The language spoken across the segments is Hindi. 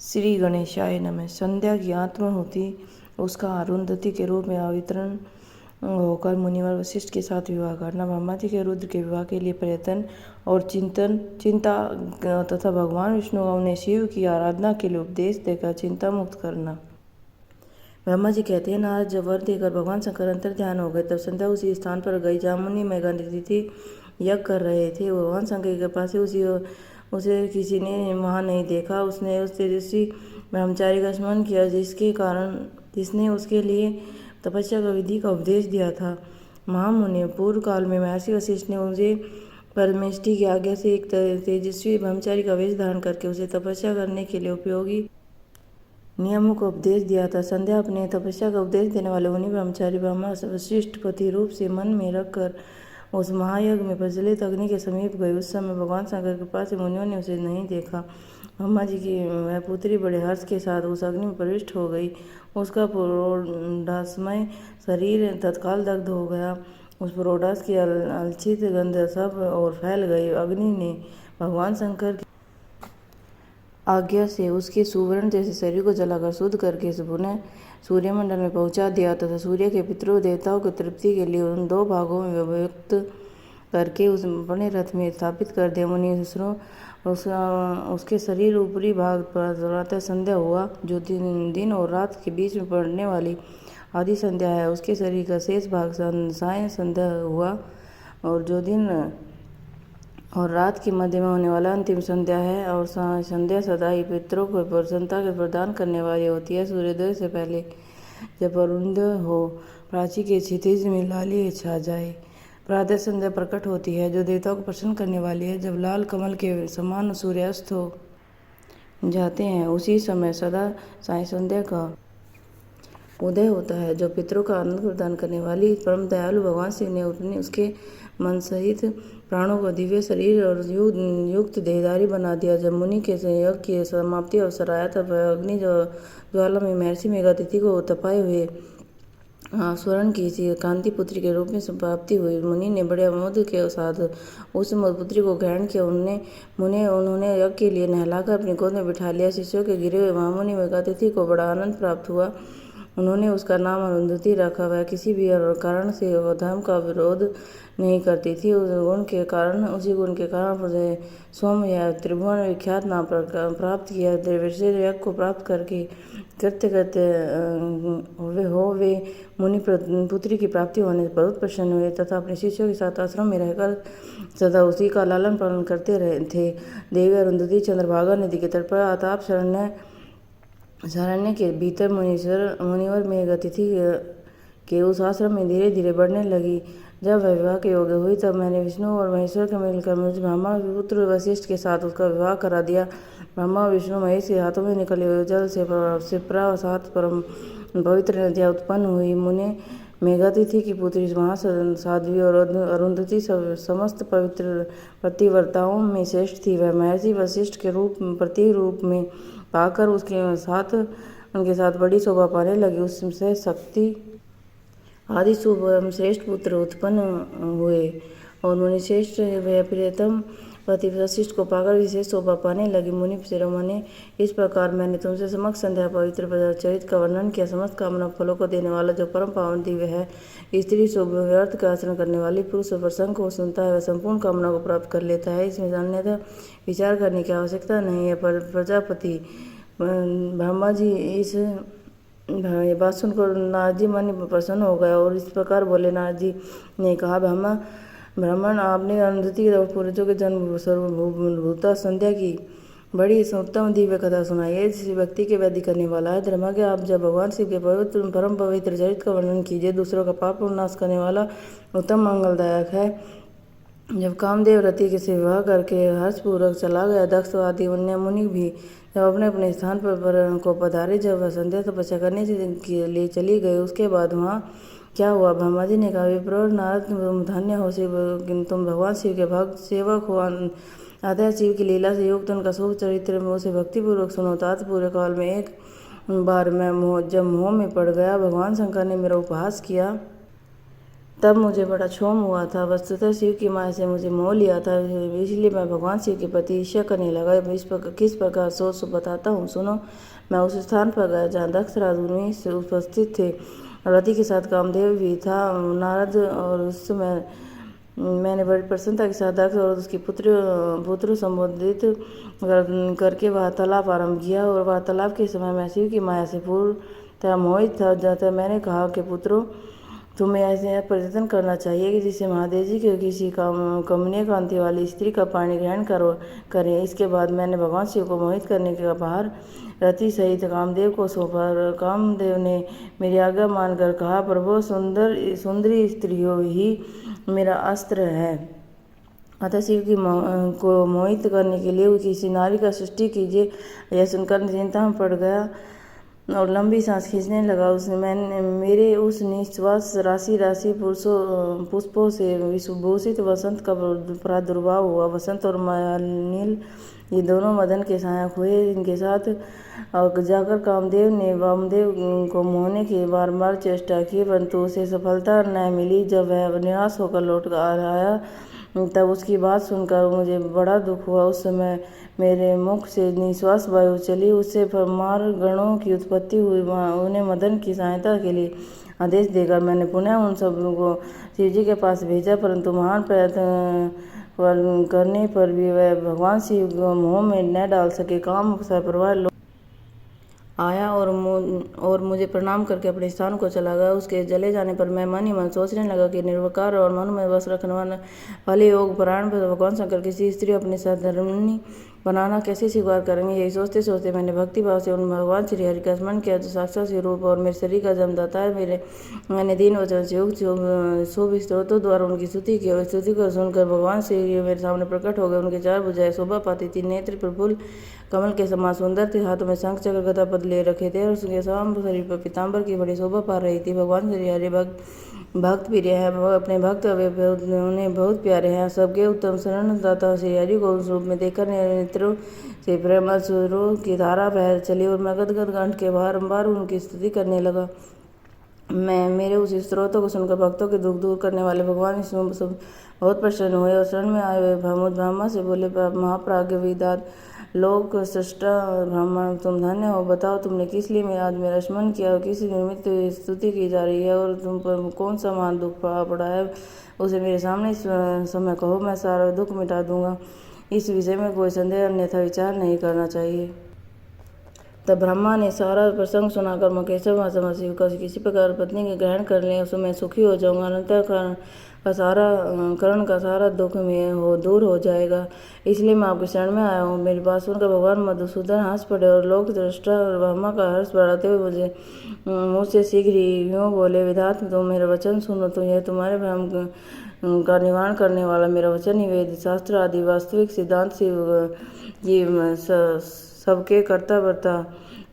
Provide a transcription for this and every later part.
श्री गणेशाय नमः। संध्या की आत्माहुति उसका अरुंधति के रूप में अवतरण होकर मुनिवर वशिष्ठ के साथ विवाह करना, ब्रह्मा जी के रुद्र के विवाह के लिए प्रयत्न और चिंता तथा भगवान विष्णु उन्हें शिव की आराधना के लिए उपदेश देकर चिंता मुक्त करना। ब्रह्मा जी कहते हैं, नारद जब वर देकर भगवान शंकर अंतर ध्यान हो गए तब संध्या उसी स्थान पर गई जहाँ मुनि मेघातिथि यज्ञ कर रहे थे। भगवान शंकर की कृपा से उसे किसी ने वहाँ नहीं देखा। उसने उस तेजस्वी ब्रह्मचारी का स्मरण किया जिसने उसके लिए तपस्या का विधि का उपदेश दिया था। महामुनि, पूर्व काल में महर्षि वशिष्ठ ने मुझे परमेष्टि की आज्ञा से एक तेजस्वी ब्रह्मचारी का वेश धारण करके उसे तपस्या करने के लिए उपयोगी नियमों का उपदेश दिया था। संध्या अपने तपस्या का उपदेश देने वाले उन्हीं ब्रह्मचारी ब्रह्मा वशिष्ठ पति रूप से मन में रखकर उस महायज्ञ में प्रज्वलित अग्नि के समीप गए। उस समय भगवान शंकर की कृपा से मुनियों ने उसे नहीं देखा। ब्रह्मा जी की वह पुत्री बड़े हर्ष के साथ उस अग्नि में प्रविष्ट हो गई। उसका पुरोडासमय शरीर तत्काल दग्ध हो गया। उस पुरोडास की अलक्षित गंध सब और फैल गई। अग्नि ने भगवान शंकर की आज्ञा से उसके सुवर्ण जैसे शरीर को जलाकर शुद्ध करके पुनः सूर्यमंडल में पहुंचा दिया तथा सूर्य के पितरों देवताओं की तृप्ति के लिए उन दो भागों में विभक्त करके उस अपने रथ में स्थापित कर दिया। मुनीश्वरों उसके शरीर ऊपरी भाग पर प्रातः संध्या हुआ, जो दिन और रात के बीच में पड़ने वाली आदि संध्या है। उसके शरीर का शेष भाग सायं संध्या हुआ, और जो दिन और रात के मध्य में होने वाला अंतिम संध्या है। और संध्या सदा ही पितरों को प्रसन्नता के प्रदान करने वाली होती है। सूर्योदय से पहले जब अरुंधय हो, प्राची के क्षितिज में लाली छा जाए, प्रातः संध्या प्रकट होती है जो देवताओं को प्रसन्न करने वाली है। जब लाल कमल के समान सूर्यास्त हो जाते हैं, उसी समय सदा साय संध्या का उदय होता है, जो पितरों का आनंद प्रदान करने वाली। परम दयालु भगवान शिव ने उसके मन सहित प्राणों को दिव्य शरीर और युक्त देहधारी बना दिया। जब मुनि के यज्ञ की समाप्ति अवसर आया तब अग्नि ज्वाला में महर्षि मेघातिथि को तपाए हुए स्वर्ण की कांति पुत्री के रूप में प्राप्ति हुई। मुनि ने बड़े अमोद के साथ उस पुत्री को ग्रहण किया। उन्होंने यज्ञ के लिए नहलाकर अपनी गोद में बिठा लिया। शिष्यों के गिरे हुए महामुनि मेघातिथि को बड़ा आनंद प्राप्त हुआ। उन्होंने उसका नाम अरुंधति रखा। वह किसी भी कारण से धर्म का विरोध नहीं करती थी। उसी गुण के कारण सोम या त्रिभुवन विख्यात नाम प्राप्त किया। विशेष यज्ञ को प्राप्त करके कृत्य करते वे मुनि पुत्री की प्राप्ति होने से बहुत प्रसन्न हुए तथा अपने शिष्यों के साथ आश्रम में रहकर सदा उसी का लालन पालन करते रहे थे। देवी अरुंधति चंद्रभागा नदी के तट पर आताप शरण्य के भीतर मुनिवर मेघातिथि के उस आश्रम में धीरे धीरे बढ़ने लगी। जब वह विवाह के योग्य हुई तब मैंने विष्णु और महेश्वर के मिलकर मुझे ब्रह्मा पुत्र वशिष्ठ के साथ उसका विवाह करा दिया। ब्रह्मा विष्णु महेश के हाथों में निकले हुए जल से शिप्रा सात परम पवित्र नदियाँ उत्पन्न हुई। मुने मेघातिथि की पुत्री महासाध्वी और अरुंधति समस्त पवित्र पतिव्रताओं में श्रेष्ठ थी। वह महर्षि वशिष्ठ के प्रतीक रूप में पाकर उनके साथ बड़ी शोभा पाने लगी। उससे शक्ति आदि शुभ एवं श्रेष्ठ पुत्र उत्पन्न हुए और मुनिश्रेष्ठ वह प्रियतम पति वशिष्ठ को पाकर विशेष शोभा पाने लगी। मुनि शिरोमणि, इस प्रकार मैंने तुमसे समक्ष संध्या पवित्र चरित्र का वर्णन किया। समस्त कामना फलों को देने वाला जो परम पावन दिव्य है, स्त्री शुभ व्यर्थ का आचरण करने वाली पुरुष प्रसंग को सुनता है, वह संपूर्ण कामना को प्राप्त कर लेता है। इसमें अन्यथा विचार करने की आवश्यकता नहीं है। पर प्रजापति ब्रह्मा जी इस बात सुनकर नारद जी मन प्रसन्न हो गया और इस प्रकार बोले। नारद जी ने कहा, ब्राह्मण, आपने अरुंधति और पूर्वजों के जन्म सर्वभूता संध्या की बड़ी उत्तम दिव्य कथा सुनाई है, जिस व्यक्ति के वैधि करने वाला है। धर्मज्ञ, आप जब भगवान शिव के परम पवित्र चरित्र का वर्णन कीजिए। दूसरों का पाप नाश करने वाला उत्तम मंगलदायक है। जब कामदेव रति के से विवाह करके हर्षपूर्वक चला गया, दक्ष आदि अन्य मुनि भी जब अपने अपने स्थान पर को पधारे, जब वह संध्या तपस्या करने के लिए चली गई, उसके बाद वहाँ क्या हुआ? ब्रह्मा जी ने कहा, विप्र नारद, धन्य हो शिव, तुम भगवान शिव के भक्त सेवक हो। अतः शिव की लीला से युक्त उनका शुभ चरित्र में उसे भक्तिपूर्वक सुनो। तात पूरे काल में एक बार मैं जब मोह में पड़ गया, भगवान शंकर ने मेरा उपहास किया। तब मुझे बड़ा क्षोभ हुआ था। वस्तुतः शिव की माया से मुझे मोह लिया था, इसलिए मैं भगवान शिव के प्रति ईर्ष्या करने लगा। किस प्रकार सोच बताता हूँ, सुनो। मैं उस स्थान पर गया जहाँ दक्ष राजमुनि से उपस्थित थे। रति के साथ कामदेव भी था, नारद, और उस समय मैंने बड़ी प्रसन्नता के साथ दक्ष और उसके पुत्र संबोधित करके वार्तालाप आरंभ किया। और वार्तालाप के समय मैं शिव की माया से पूर्णतः मोहित था। जाता मैंने कहा कि पुत्रों, तुम्हें ऐसे प्रयत्न करना चाहिए कि जिससे महादेव जी के किसी कमनीय कांति वाली स्त्री का पाणी ग्रहण करें। इसके बाद मैंने भगवान शिव को मोहित करने के बाहर रति सहित कामदेव को सौंपा। कामदेव ने मेरी आज्ञा मानकर कहा, प्रभु, सुंदरी स्त्रियों ही मेरा अस्त्र है, अतः शिव को मोहित करने के लिए किसी नारी का सृष्टि कीजिए। यह सुनकर चिंता में पड़ गया और लंबी सांस खींचने लगा। मेरे उस निश्वास राशि पुष्पों से विभूषित वसंत का प्रादुर्भाव हुआ। वसंत और मालिनी ये दोनों मदन के सहायक हुए। इनके साथ जाकर कामदेव ने वामदेव को मोहने की बारंबार चेष्टा की, परंतु उसे सफलता न मिली। जब वह निराश होकर लौट आया तब उसकी बात सुनकर मुझे बड़ा दुख हुआ। उस समय मेरे मुख से निश्वास वायु चली, उससे परमार गणों की उत्पत्ति हुई। उन्हें मदन की सहायता के लिए आदेश देकर मैंने पुनः उन सब को शिव जी के पास भेजा, परंतु महान प्रयत्न करने पर भी वह भगवान शिव को मोह में न डाल सके। काम सपरिवार आया और मुझे प्रणाम करके अपने स्थान को चला गया। उसके चले जाने पर मैं मन ही मन सोचने लगा कि निर्विकार और मन में बस रखने वाले योग परायण भगवान शंकर किसी स्त्री अपने सहधर्मिणी बनाना कैसे स्वीकार करेंगे। यही सोचते सोचते मैंने भक्ति भाव से उन भगवान श्री हरि का स्मरण किया, जो साक्षात स्वरूप और मेरे शरीर का जन्मदाता है। मैंने दीन वचन से युक्त शुभ स्त्रोतों द्वारा उनकी स्तुति की। स्तुति को सुनकर भगवान श्री मेरे सामने प्रकट हो गए। उनके चार भुजाएं शोभा पाती थी, नेत्र प्रफुल्ल कमल के समान सुंदर थे, हाथों में शंख चक्र गदा पद ले रखे थे और उसके साम शरीर पर पीताम्बर की बड़ी शोभा पा रही थी। भगवान श्री हरि भक्त प्रिय है, अपने भक्त उन्हें बहुत प्यारे हैं। सबके उत्तम शरणदाता श्री हरि को उस रूप में देखकर नेत्रों से प्रेमाश्रुओं की धारा बह चली और मैं गदगद कंठ के बारंबार उनकी स्तुति करने लगा। मेरे उस स्त्रोतों को सुनकर भक्तों के दुख दूर करने वाले भगवान सब बहुत प्रसन्न हुए और शरण में आए हुए ब्रह्मा से बोले, महाप्राज्ञ विदात लोक सृष्टा ब्राह्मण, तुम धन्य हो। बताओ, तुमने किस लिए आज मेरा स्मरण किया और किस निमित्त स्तुति की जा रही है और तुम पर कौन सा महान दुख पड़ा है, उसे मेरे सामने इस समय कहो, मैं सारा दुख मिटा दूंगा। इस विषय में कोई संदेह अन्यथा विचार नहीं करना चाहिए। तब ब्रह्मा ने सारा प्रसंग सुनाकर मकेश्वर शिव का किसी प्रकार पत्नी के ग्रहण कर ले, उसमें मैं सुखी हो जाऊंगा, अनंतर करण का सारा दुख में दूर हो जाएगा। इसलिए मैं आपके शरण में आया हूँ। मेरी बात सुनकर भगवान मधुसूदन हंस पड़े और लोक दृष्टा और ब्रह्मा का हर्ष बढ़ाते हुए मुझसे शीघ्र ही यूँ बोले, विधात, तुम मेरा वचन सुनो। तो यह तुम्हारे भ्रम का निवारण करने वाला मेरा वचन ही वेद शास्त्र आदि वास्तविक सिद्धांत शिव सबके कर्ता वर्ता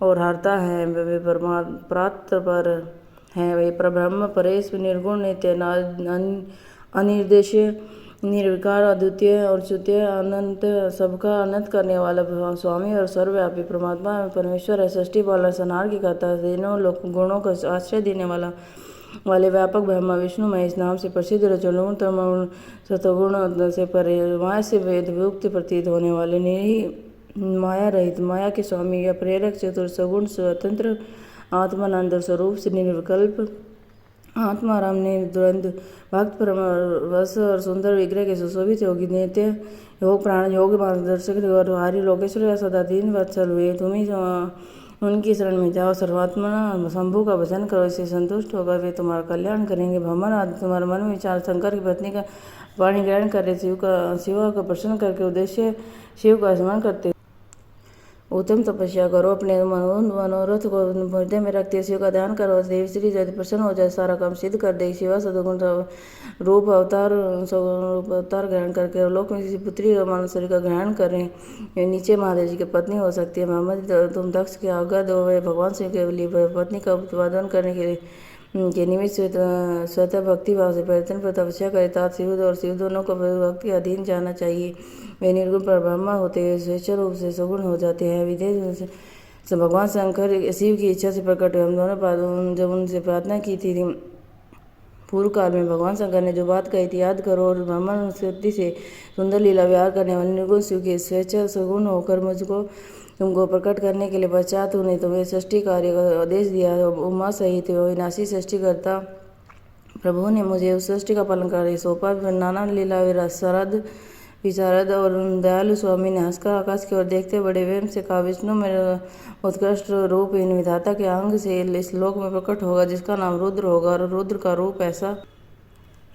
और हारता है। वे परमात्मा पर हैं, वे परब्रह्म परेश निर्गुण नित्य अनिर्देश्य निर्विकार अद्वितीय और च्युतीय अनंत सबका अनंत करने वाला स्वामी और सर्वव्यापी परमात्मा परमेश्वर है। सृष्टि पालन संहार की करता, तीनों लोक गुणों का आश्रय देने वाले व्यापक ब्रह्मा विष्णु महेश नाम से प्रसिद्ध रजोगुण तमोगुण सतोगुण से परे माया से वेद वियुक्त प्रतीत होने वाले माया रहित माया के स्वामी या प्रेरक चतुर सगुण स्वतंत्र आत्मानंद स्वरूप से निर्विकल्प आत्माराम निर्द्वंद भक्त परमरस और सुंदर विग्रह के सुशोभित योगी नित्य योग प्राण योग मार्गदर्शक और हरि लोकेश्वर या सदा दीन वत्सल हुए। तुम ही उनकी शरण में जाओ, सर्वात्मा शंभु का भजन करो, इससे संतुष्ट होकर वे तुम्हारा कल्याण करेंगे। भ्रमण आदि तुम्हारे मन में विचार शंकर की पत्नी का पाणी ग्रहण करे शिव का प्रसन्न करके उद्देश्य शिव का स्मरण करते उत्तम तपस्या करो। अपने मनोरथ को हृदय में रखते शिव का ध्यान करो। देव श्री यदि प्रसन्न हो जाए, सारा काम सिद्ध कर दे। शिवा सदगुण रूप अवतार ग्रहण करके लोक में किसी पुत्री और मानव शरीर का ग्रहण करें, नीचे महादेव जी की पत्नी हो सकती है। मोहम्मद, तुम दक्ष की आज्ञा दो, वे भगवान शिव के लिए पत्नी का उत्पादन करने के निमित्त स्वतः भक्ति भाव से प्रयत्न पर तपस्या करे। तात शिव और शिव दोनों को भक्ति अधीन जाना चाहिए। वे निर्गुण पर ब्रह्मा होते हुए स्वेच्छा रूप से सगुण हो जाते हैं। विदेश से भगवान शंकर शिव की इच्छा से प्रकट हुए। हम दोनों जब उनसे प्रार्थना की थी पूर्व काल में भगवान शंकर ने जो बात कही थी याद करो और ब्राह्मण शक्ति से सुंदर लीला विहार करने वाले निर्गुण शिव की स्वेच्छा सगुण होकर मुझको तुमको प्रकट करने के लिए पश्चात उन्हें तुम्हें सृष्टि कार्य का आदेश दिया। उमा सहित विनाशी सृष्टि करता प्रभु ने मुझे उस सृष्टि का पालन कार्य सौंपा। नाना लीला शरद विशारद और दयालु स्वामी ने हंसकर आकाश की ओर देखते बड़े वेम से कहा, विष्णु मेरा उत्कृष्ट रूप इन विधाता के अंग से इस लोक में प्रकट होगा, जिसका नाम रुद्र होगा, और रुद्र का रूप ऐसा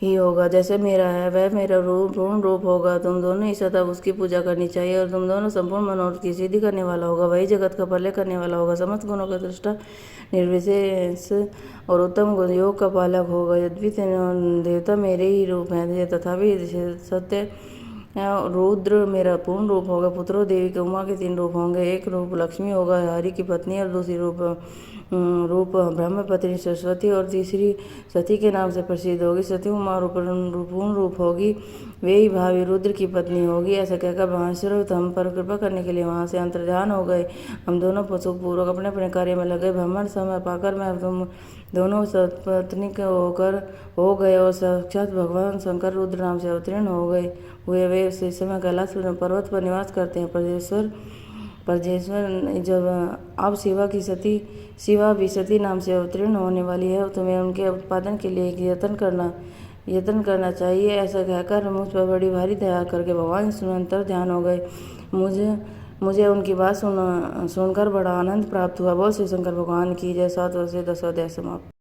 ही होगा जैसे मेरा है, वह मेरा रूप पूर्ण रूप होगा। तुम दोनों ही सदा उसकी पूजा करनी चाहिए, और तुम दोनों संपूर्ण मनोरथ की सिद्धि करने वाला होगा। वही जगत का प्रलय करने वाला होगा, समस्त गुणों का दृष्टा, निर्विशेष और उत्तम गुण योग का पालक होगा। यद्यपि देवता मेरे ही रूप हैं तथापि सत्य रुद्र मेरा पूर्ण रूप होगा। पुत्रों देवी के उमा के 3 रूप होंगे, एक रूप लक्ष्मी होगा हरि की पत्नी, और दूसरी रूप ब्रह्म पत्नी सरस्वती, और तीसरी सती के नाम से प्रसिद्ध होगी। सती उमा पूर्ण रूप होगी, वे ही भावी रुद्र की पत्नी होगी। ऐसा कहकर भगवान हम पर कृपा करने के लिए वहाँ से अंतर्ध्यान हो गए। हम दोनों सुखपूर्वक अपने अपने कार्य में लगे। ब्राह्मण समय पाकर मैं तुम दोनों सपत्नीक हो गए और साक्षात भगवान शंकर रुद्र नाम से अवतीर्ण हो गए हुए। वे इस समय कैलाश पर्वत पर निवास करते हैं। परजेश्वर जब अब शिवा भी सती नाम से अवतीर्ण होने वाली है, तुम्हें उनके उत्पादन के लिए यत्न करना चाहिए। ऐसा कहकर मुझ पर बड़ी भारी दया करके भगवान अंतर ध्यान हो गए। मुझे उनकी बात सुनकर बड़ा आनंद प्राप्त हुआ। बोल शिव शंकर भगवान की जय। 7 वर्ष 10 अध्याय समाप्त।